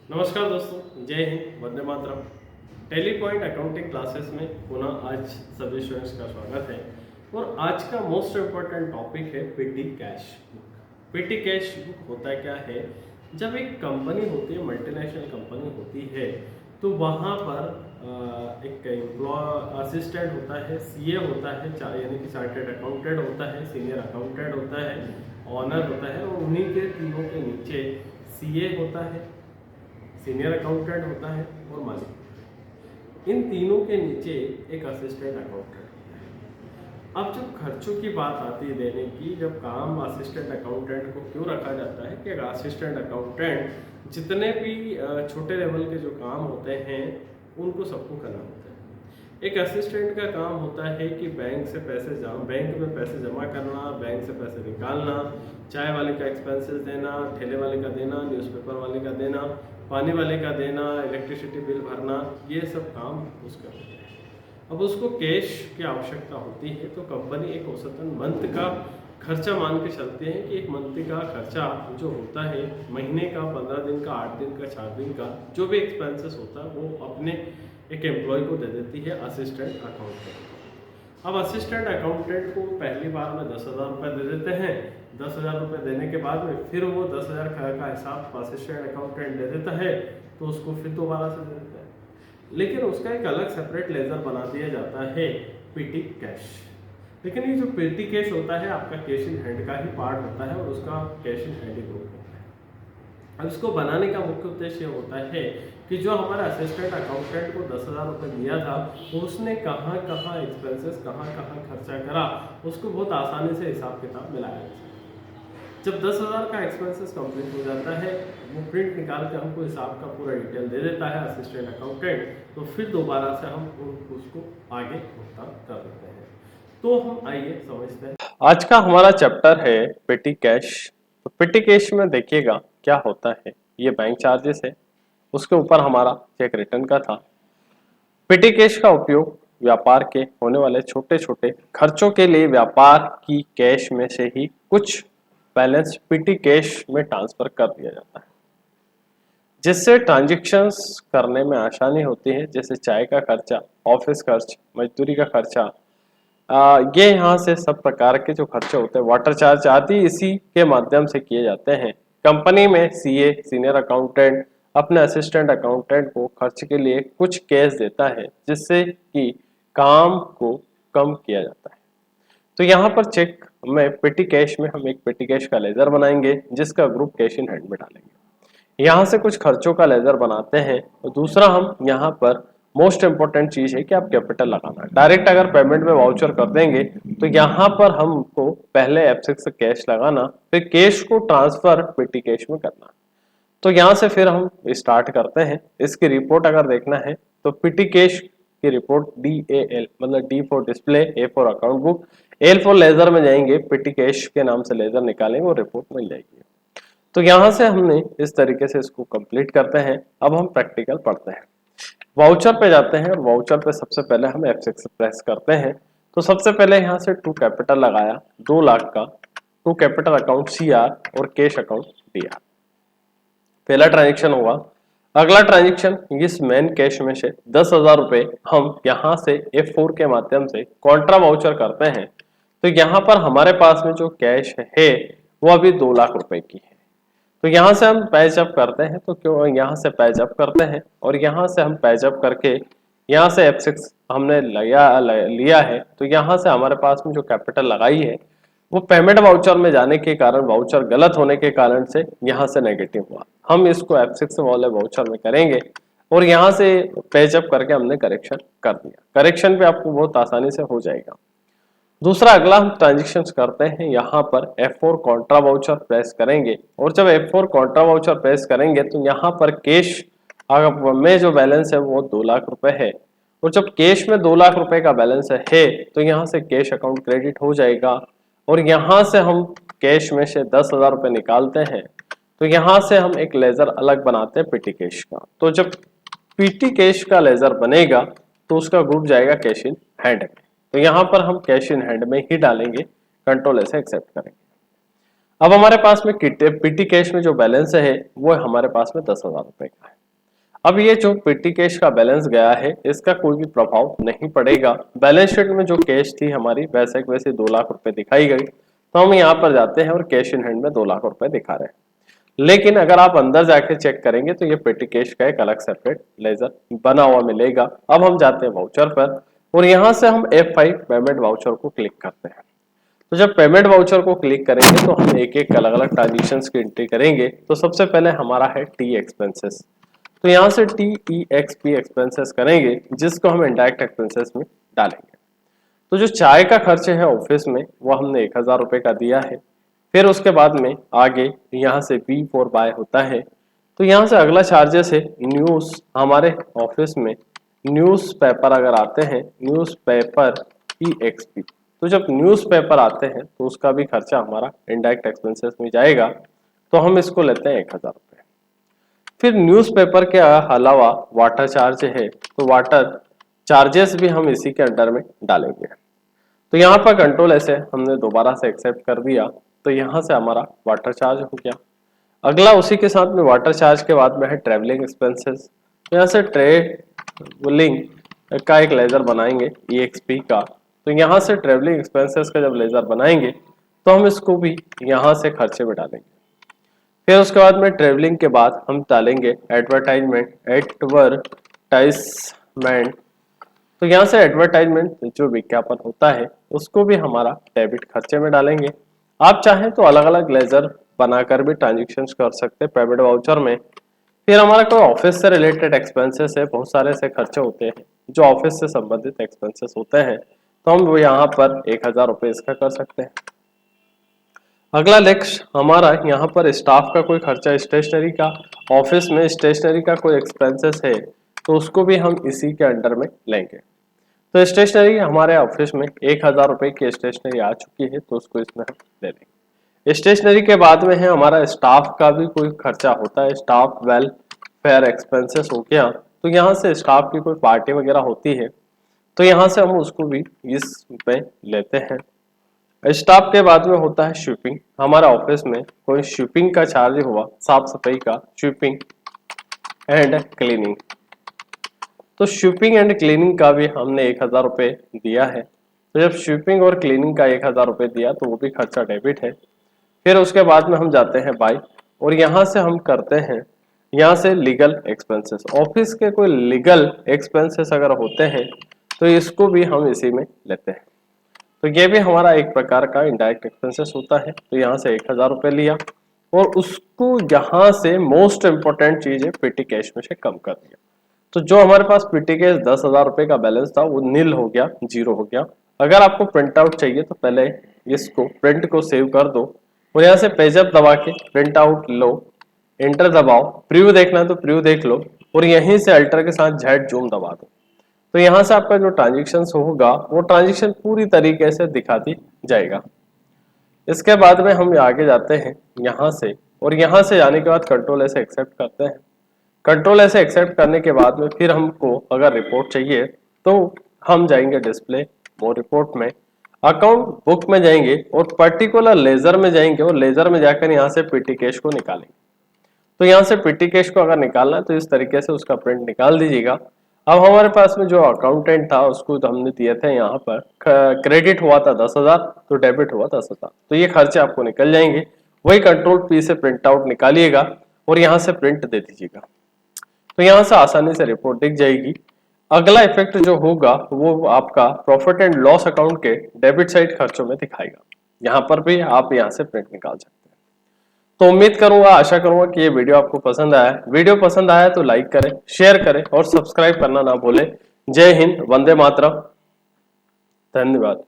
नमस्कार दोस्तों, जय Hind, Vande Mataram. Tele point accounting classes में पुनः आज सभी स्टूडेंट्स का स्वागत है। और आज का मोस्ट इम्पोर्टेंट टॉपिक है पेटी कैश बुक। पेटी कैश बुक होता क्या है? जब एक कंपनी होती है, मल्टीनेशनल कंपनी होती है, तो वहाँ पर एक एम्प्लॉय असिस्टेंट होता है, सीए होता है, यानी कि चार्टेड अकाउंटेंट होता है, सीनियर अकाउंटेंट होता है, ऑनर होता है, और उन्हीं के तीनों के नीचे सीए होता है, सीनियर अकाउंटेंट होता है और मालिक। इन तीनों के नीचे एक असिस्टेंट अकाउंटेंट होता है। अब जब खर्चों की बात आती है देने की, जब काम असिस्टेंट अकाउंटेंट को क्यों रखा जाता है कि असिस्टेंट अकाउंटेंट जितने भी छोटे लेवल के जो काम होते हैं उनको सबको करना होता है। एक असिस्टेंट का काम होता है कि बैंक में पैसे जमा करना, बैंक से पैसे निकालना, चाय वाले का एक्सपेंसेस देना, ठेले वाले का देना, न्यूज़पेपर वाले का देना, पानी वाले का देना, इलेक्ट्रिसिटी बिल भरना, ये सब काम उसका होता है। अब उसको कैश की आवश्यकता होती है, तो कंपनी एक औसतन मंथ का खर्चा मान के चलते हैं कि एक मंथ का खर्चा जो होता है, महीने का, 15 दिन का, 8 दिन का, 4 दिन का, जो भी एक्सपेंसेस होता है वो अपने एक एम्प्लॉय को दे देती है असिस्टेंट अकाउंटेंट। अब असिस्टेंट अकाउंटेंट को पहली बार में 10,000 रुपये दे देते हैं। 10,000 रुपये देने के बाद में फिर वो 10,000 का हिसाब असिस्टेंट अकाउंटेंट दे देता है, तो उसको फिर दोबारा से दे देता है। लेकिन उसका एक अलग सेपरेट लेजर बना दिया जाता है, पीटी कैश। लेकिन ये जो पेटी कैश होता है आपका कैश इन हैंड का ही पार्ट होता है और उसका cash in hand he group होता है। अब इसको बनाने का मुख्य उद्देश्य होता है कि जो हमारा असिस्टेंट अकाउंटेंट को 10,000 रुपये दिया था, उसने कहाँ कहाँ एक्सपेंसेस, कहाँ कहाँ खर्चा करा, उसको बहुत आसानी से हिसाब किताब मिलाया जा सकता है। जब 10,000 का एक्सपेंसेस कंप्लीट हो जाता है, वो प्रिंट निकाल के हमको हिसाब का पूरा डिटेल दे देता है असिस्टेंट अकाउंटेंट, तो फिर दोबारा से हम उसको आगे भुगतान कर देते हैं। तो हम आइए समझते हैं। आज का हमारा चैप्टर है पेटी कैश। तो पेटी कैश में देखिएगा क्या होता है। ये बैंक चार्जेस है, उसके ऊपर हमारा चेक रिटर्न का था। पेटी कैश का उपयोग व्यापार के होने वाले छोटे छोटे खर्चों के लिए व्यापार की कैश में से ही कुछ बैलेंस पेटी कैश में ट्रांसफर कर दिया जाता है, जिससे ट्रांजेक्शन्स करने में आसानी होती है। जैसे चाय का खर्चा, ऑफिस खर्च, मजदूरी का खर्चा, ये यहाँ से सब प्रकार के जो खर्चे होते हैं, वाटर चार्ज आदि इसी के माध्यम से किए जाते हैं। कंपनी में सीए, सीनियर अकाउंटेंट अपने असिस्टेंट अकाउंटेंट को खर्च के लिए कुछ कैश देता है, जिससे कि काम को कम किया जाता है। तो यहाँ पर चेक में पेटी कैश में हम एक पेटी कैश का लेजर बनाएंगे, जिसका ग्रुप कैश इन हैंड में डालेंगे। यहाँ से कुछ खर्चों का लेजर बनाते हैं। और दूसरा हम यहाँ पर मोस्ट इंपॉर्टेंट चीज है कि आप कैपिटल लगाना। डायरेक्ट अगर पेमेंट में वाउचर कर देंगे तो यहाँ पर हमको पहले F6 से कैश लगाना, फिर कैश को ट्रांसफर पेटी कैश में करना। तो यहाँ से फिर हम स्टार्ट करते हैं। इसकी रिपोर्ट अगर देखना है तो पेटी कैश की रिपोर्ट DAL मतलब D for display, A for account book, L for ledger में जाएंगे, पेटी कैश के नाम से लेजर निकालेंगे और रिपोर्ट मिल जाएगी। तो यहाँ से हमने इस तरीके से इसको कंप्लीट करते हैं। अब हम प्रैक्टिकल पढ़ते हैं। वाउचर पे जाते हैं और वाउचर पे सबसे पहले हम F6 प्रेस करते हैं। तो सबसे पहले यहाँ से टू कैपिटल लगाया 2 लाख का, टू कैपिटल अकाउंट CR और कैश अकाउंट DR। पहला ट्रांजेक्शन हुआ। अगला ट्रांजेक्शन इस मेन कैश में से 10,000 रुपए हम यहाँ से F4 के माध्यम से कॉन्ट्रा वाउचर करते हैं। तो यहाँ पर हमारे पास में जो कैश है वो अभी 2 लाख रुपए की है। तो यहाँ से हम पैच अप करते हैं। तो क्यों यहाँ से पैच अप करते हैं और यहाँ से हम पैच अप करके यहाँ से F6 हमने लिया है। तो यहाँ से हमारे पास में जो कैपिटल लगाई है वो पेमेंट वाउचर में जाने के कारण, वाउचर गलत होने के कारण से यहाँ से नेगेटिव हुआ। हम इसको F6 वाले वाउचर में करेंगे और यहाँ से पैच अप करके हमने करेक्शन कर दिया। करेक्शन पे आपको बहुत आसानी से हो जाएगा। दूसरा अगला हम ट्रांजेक्शन करते हैं। यहाँ पर F4 कॉन्ट्रा वाउचर प्रेस करेंगे और जब F4 कॉन्ट्रा वाउचर प्रेस करेंगे तो यहाँ पर कैश में जो बैलेंस है वो 2 लाख रुपए है। और जब कैश में 2 लाख रुपए का बैलेंस है तो यहाँ से कैश अकाउंट क्रेडिट हो जाएगा और यहाँ से हम कैश में से 10,000 रुपए निकालते हैं। तो यहाँ से हम एक लेजर अलग बनाते हैं पेटी कैश का। तो जब पेटी कैश का लेजर बनेगा तो उसका ग्रुप जाएगा कैश इन हैंड में। तो यहाँ पर हम कैश इन हैंड में ही डालेंगे, कंट्रोल से एक्सेप्ट करेंगे। अब हमारे पास में पेटी कैश में जो बैलेंस है वो हमारे पास में 10,000 रुपए का है। अब ये जो पेटी कैश का बैलेंस गया है इसका कोई भी प्रभाव नहीं पड़ेगा। बैलेंस शीट में जो कैश थी हमारी वैसे वैसे 2 लाख रुपए दिखाई गई, तो हम यहाँ पर जाते हैं और कैश इन हैंड में 2 लाख रुपए दिखा रहे हैं। लेकिन अगर आप अंदर जाके चेक करेंगे तो ये पेटी कैश का एक अलग सेपरेट लेजर बना हुआ मिलेगा। अब हम जाते हैं वाउचर पर और यहाँ से हम F5 पेमेंट वाउचर को क्लिक करते हैं। तो जब पेमेंट वाउचर को क्लिक करेंगे तो हम एक एक अलग अलग ट्रांजेक्शन्स की एंट्री करेंगे। तो सबसे पहले हमारा है टी एक्सपेंसेस, तो यहाँ से TEXP एक्सपेंसेस करेंगे जिसको हम इनडायरेक्ट एक्सपेंसेस में डालेंगे। तो जो चाय का खर्च है ऑफिस में वो हमने 1000 रुपये का दिया है। फिर उसके बाद में आगे यहाँ से B फॉर बाय होता है, तो यहाँ से अगला चार्जेस है न्यूज़। हमारे ऑफिस में न्यूज़ पेपर अगर आते हैं, न्यूज़ पेपर EXP, तो जब न्यूज़ पेपर आते हैं तो उसका भी खर्चा हमारा इनडायरेक्ट एक्सपेंसेस में जाएगा, तो हम इसको लेते हैं 1000 रुपये। फिर न्यूज़पेपर के अलावा वाटर चार्ज है, तो वाटर चार्जेस भी हम इसी के अंडर में डालेंगे। तो यहाँ पर कंट्रोल ऐसे हमने दोबारा से एक्सेप्ट कर दिया, तो यहाँ से हमारा वाटर चार्ज हो गया। अगला उसी के साथ में वाटर चार्ज के बाद में है ट्रेवलिंग एक्सपेंसेस। यहाँ से ट्रेवलिंग का एक लेजर बनाएंगे EXP का, तो यहाँ से ट्रेवलिंग एक्सपेंसेस का जब लेजर बनाएंगे तो हम इसको भी यहाँ से खर्चे में डालेंगे। फिर उसके बाद में ट्रेवलिंग के बाद हम डालेंगे एडवर्टाइजमेंट, तो यहाँ से एडवर्टाइजमेंट जो विज्ञापन होता है उसको भी हमारा डेबिट खर्चे में डालेंगे। आप चाहें तो अलग अलग लेजर बनाकर भी ट्रांजेक्शन्स कर सकते हैं पेमेंट वाउचर में। फिर हमारा कोई ऑफिस से रिलेटेड एक्सपेंसेस है, बहुत सारे ऐसे खर्चे होते हैं जो ऑफिस से संबंधित एक्सपेंसेस होते हैं, तो हम वो यहाँ पर 1000 रुपये इसका कर सकते हैं। अगला नेक्स्ट हमारा यहाँ पर स्टाफ का कोई खर्चा, स्टेशनरी का, ऑफिस में स्टेशनरी का कोई एक्सपेंसेस है तो उसको भी हम इसी के अंडर में लेंगे। तो स्टेशनरी हमारे ऑफिस में 1000 रुपये की स्टेशनरी आ चुकी है, तो उसको इसमें हम ले लेंगे। स्टेशनरी के बाद में है हमारा स्टाफ का भी कोई खर्चा होता है, स्टाफ वेलफेयर एक्सपेंसेस हो गया, तो यहाँ से स्टाफ की कोई पार्टी वगैरह होती है तो यहाँ से हम उसको भी इसमें लेते हैं। स्टाफ के बाद में होता है शिपिंग। हमारा ऑफिस में कोई शिपिंग का चार्ज हुआ, साफ सफाई का, शिपिंग एंड क्लीनिंग, तो शिपिंग एंड क्लीनिंग का भी हमने 1000 रुपये दिया है। तो जब शिपिंग और क्लीनिंग का 1000 रुपये दिया तो वो भी खर्चा डेबिट है। फिर उसके बाद में हम जाते हैं बाय और यहाँ से हम करते हैं यहाँ से लीगल एक्सपेंसेस। ऑफिस के कोई लीगल एक्सपेंसेस अगर होते हैं तो इसको भी हम इसी में लेते हैं। तो ये भी हमारा एक प्रकार का इनडायरेक्ट एक्सपेंसेस होता है। तो यहाँ से 1000 रुपये लिया और उसको यहाँ से मोस्ट इंपॉर्टेंट चीज है पेटी कैश में से कम कर दिया। तो जो हमारे पास पेटी कैश 10,000 रुपये का बैलेंस था वो नील हो गया, जीरो हो गया। अगर आपको प्रिंट आउट चाहिए तो पहले इसको प्रिंट को सेव कर दो और यहाँ से पेजअप दबा के प्रिंट आउट लो, एंटर दबाओ। प्रीव्यू देखना है तो प्रीव्यू देख लो और यहीं से अल्टर के साथ Z जूम दबा दो। तो यहाँ से आपका जो ट्रांजेक्शन होगा वो ट्रांजेक्शन पूरी तरीके से दिखाती जाएगा। इसके बाद में हम आगे जाते हैं यहाँ से और यहाँ से जाने के बाद कंट्रोल ऐसे एक्सेप्ट करते हैं। कंट्रोल ऐसे एक्सेप्ट करने के बाद में फिर हमको अगर रिपोर्ट चाहिए तो हम जाएंगे डिस्प्ले वो रिपोर्ट में, अकाउंट बुक में जाएंगे और पर्टिकुलर लेजर में जाएंगे और लेजर में जाकर यहाँ से पेटी कैश को निकालेंगे। तो यहाँ से पेटी कैश को अगर निकालना है तो इस तरीके से उसका प्रिंट निकाल दीजिएगा। अब हमारे पास में जो अकाउंटेंट था उसको तो हमने दिए थे यहाँ पर क्रेडिट हुआ था 10,000 तो डेबिट हुआ 10,000, तो ये खर्चे आपको निकल जाएंगे। वही कंट्रोल P से प्रिंट आउट निकालिएगा और यहाँ से प्रिंट दे दीजिएगा, तो यहाँ से आसानी से रिपोर्ट दिख जाएगी। अगला इफेक्ट जो होगा वो आपका प्रॉफिट एंड लॉस अकाउंट के डेबिट साइड खर्चों में दिखाएगा। यहाँ पर भी आप यहाँ से प्रिंट निकाल सकते हैं। तो उम्मीद करूंगा, आशा करूंगा कि ये वीडियो आपको पसंद आया। वीडियो पसंद आया तो लाइक करें, शेयर करें और सब्सक्राइब करना ना भूलें। जय हिंद, वंदे मातरम, धन्यवाद।